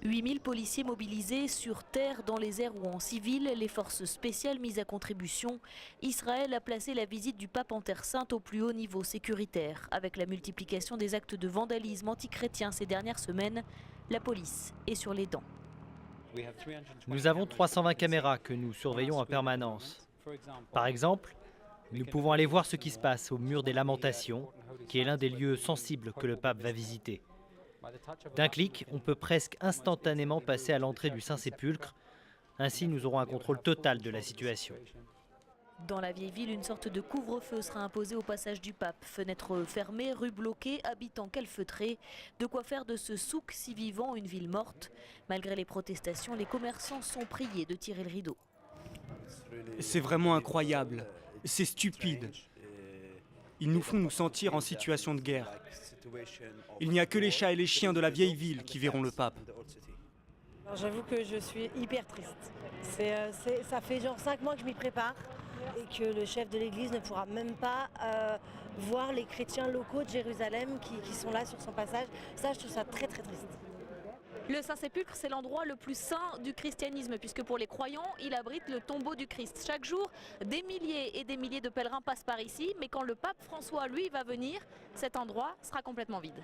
8000 policiers mobilisés sur terre, dans les airs ou en civil, les forces spéciales mises à contribution. Israël a placé la visite du pape en Terre Sainte au plus haut niveau sécuritaire. Avec la multiplication des actes de vandalisme antichrétien ces dernières semaines, la police est sur les dents. Nous avons 320 caméras que nous surveillons en permanence. Par exemple, nous pouvons aller voir ce qui se passe au mur des Lamentations, qui est l'un des lieux sensibles que le pape va visiter. D'un clic, on peut presque instantanément passer à l'entrée du Saint-Sépulcre. Ainsi, nous aurons un contrôle total de la situation. Dans la vieille ville, une sorte de couvre-feu sera imposé au passage du pape. Fenêtres fermées, rues bloquées, habitants calfeutrés. De quoi faire de ce souk si vivant une ville morte. Malgré les protestations, les commerçants sont priés de tirer le rideau. C'est vraiment incroyable. C'est stupide. Ils nous font nous sentir en situation de guerre. Il n'y a que les chats et les chiens de la vieille ville qui verront le pape. J'avoue que je suis hyper triste. Ça fait genre 5 mois que je m'y prépare et que le chef de l'église ne pourra même pas voir les chrétiens locaux de Jérusalem qui sont là sur son passage. Ça, je trouve ça très très triste. Le Saint-Sépulcre, c'est l'endroit le plus saint du christianisme, puisque pour les croyants, il abrite le tombeau du Christ. Chaque jour, des milliers et des milliers de pèlerins passent par ici, mais quand le pape François, lui, va venir, cet endroit sera complètement vide.